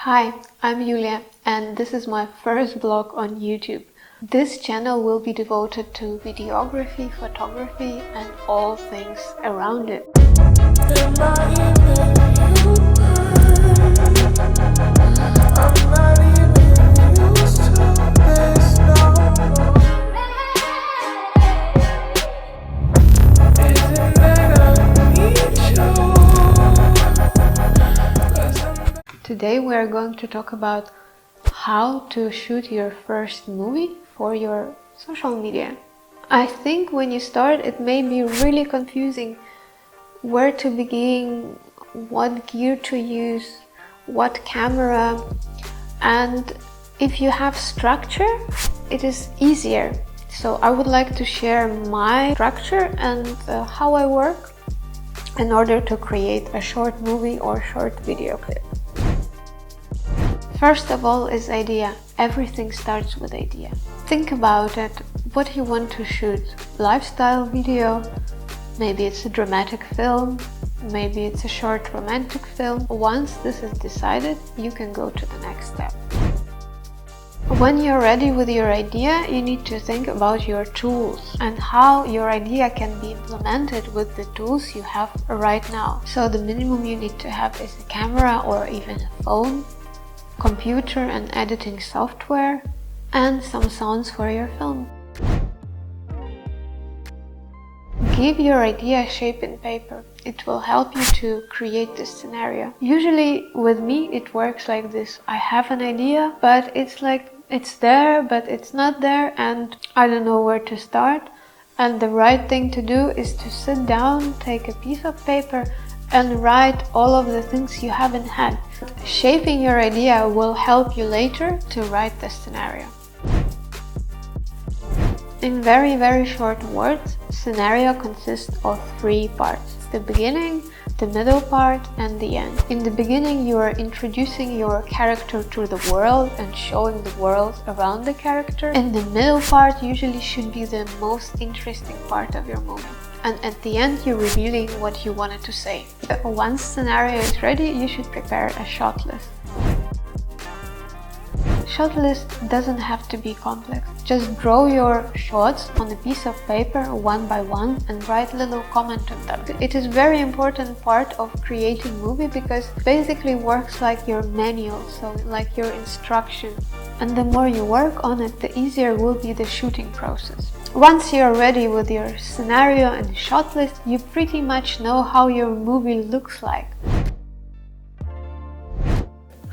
Hi, I'm Julia and this is my first vlog on YouTube. This channel will be devoted to videography, photography and all things around it. Today we are going to talk about how to shoot your first movie for your social media. I think when you start it may be really confusing where to begin, what gear to use, what camera, and if you have structure it is easier. So I would like to share my structure and how I work in order to create a short movie or short video clip. First of all is idea. Everything starts with idea. Think about it, what you want to shoot. Lifestyle video, maybe it's a dramatic film, maybe it's a short romantic film. Once this is decided, you can go to the next step. When you're ready with your idea, you need to think about your tools and how your idea can be implemented with the tools you have right now. So the minimum you need to have is a camera or even a phone, computer and editing software, and some sounds for your film. Give your idea shape in paper. It will help you to create this scenario. Usually with me it works like this. I have an idea, but it's like it's there, but it's not there, and I don't know where to start. And the right thing to do is to sit down, take a piece of paper and write all of the things you have in head. Shaping your idea will help you later to write the scenario. In very short words, scenario consists of 3 parts: the beginning, the middle part and the end. In the beginning you are introducing your character to the world and showing the world around the character. And the middle part usually should be the most interesting part of your movie. And at the end you're revealing what you wanted to say. Once scenario is ready, you should prepare a shot list. Shot list doesn't have to be complex. Just draw your shots on a piece of paper one by one and write a little comment on them. It is very important part of creating movie because it basically works like your manual, so like your instruction. And the more you work on it, the easier will be the shooting process. Once you're ready with your scenario and shot list, you pretty much know how your movie looks like.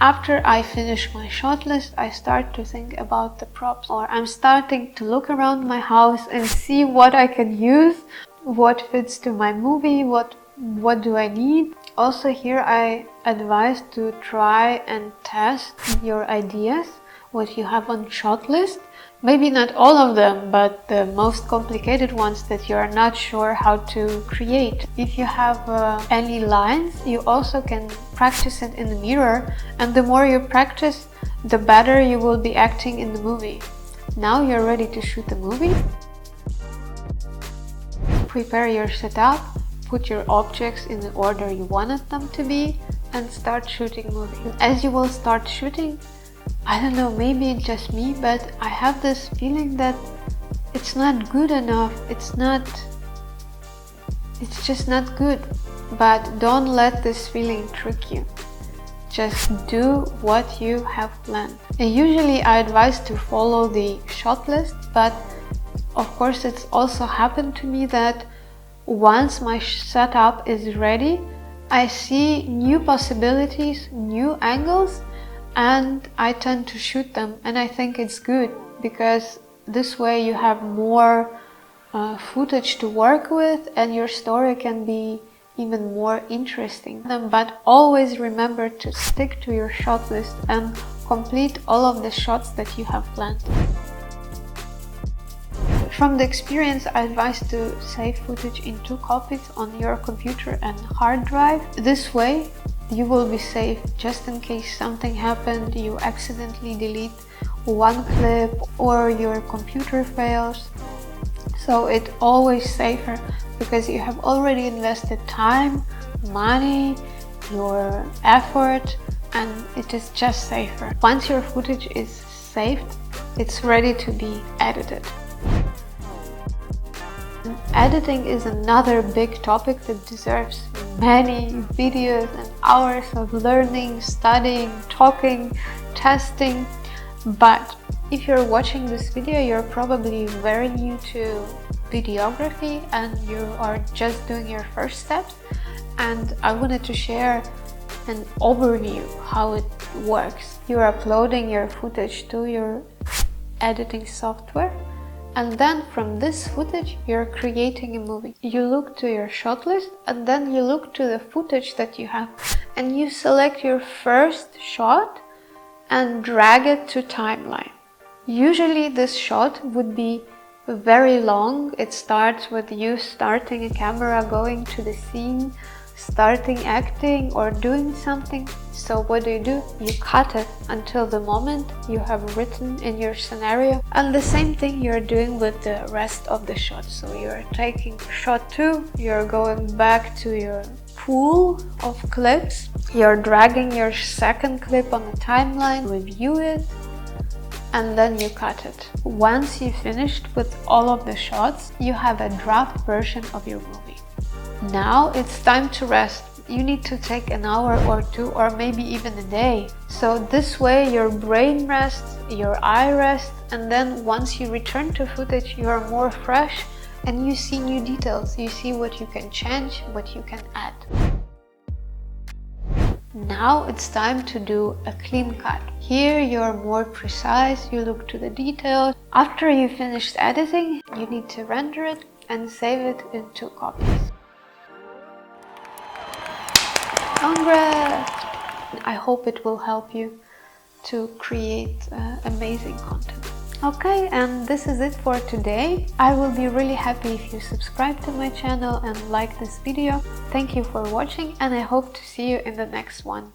After I finish my shot list, I start to think about the props, or I'm starting to look around my house and see what I can use, what fits to my movie, what do I need. Also here I advise to try and test your ideas, what you have on shot list. Maybe not all of them, but the most complicated ones that you are not sure how to create. If you have any lines, you also can practice it in the mirror, and the more you practice, the better you will be acting in the movie. Now you're ready to shoot the movie. Prepare your setup, put your objects in the order you wanted them to be, and start shooting movie. And as you will start shooting, I don't know, maybe it's just me, but I have this feeling that it's not good enough. It's just not good. But don't let this feeling trick you. Just do what you have planned. And usually I advise to follow the shot list, but of course it's also happened to me that once my setup is ready, I see new possibilities, new angles, and I tend to shoot them, and I think it's good because this way you have more footage to work with and your story can be even more interesting. But always remember to stick to your shot list and complete all of the shots that you have planned. From the experience, I advise to save footage in 2 copies on your computer and hard drive. This way you will be safe just in case something happened, you accidentally delete one clip or your computer fails. So it's always safer because you have already invested time, money, your effort and it is just safer. Once your footage is saved, it's ready to be edited. Editing is another big topic that deserves many videos and hours of learning, studying, talking, testing. But if you're watching this video, you're probably very new to videography and you are just doing your first steps, and I wanted to share an overview how it works. You're uploading your footage to your editing software, and then from this footage you're creating a movie. You look to your shot list and then you look to the footage that you have and you select your first shot and drag it to timeline. Usually this shot would be very long. It starts with you starting a camera, going to the scene, starting acting or doing something. So what do? You cut it until the moment you have written in your scenario. And the same thing you're doing with the rest of the shots. So you're taking shot 2, you're going back to your pool of clips, you're dragging your second clip on the timeline, review it, and then you cut it. Once you've finished with all of the shots, you have a draft version of your movie. Now it's time to rest. You need to take an hour or 2 or maybe even a day. So this way your brain rests, your eye rests, and then once you return to footage, you are more fresh and you see new details. You see what you can change, what you can add. Now it's time to do a clean cut. Here you're more precise, you look to the details. After you finished editing, you need to render it and save it in 2 copies. Congrats! I hope it will help you to create amazing content. Okay, and this is it for today. I will be really happy if you subscribe to my channel and like this video. Thank you for watching, and I hope to see you in the next one.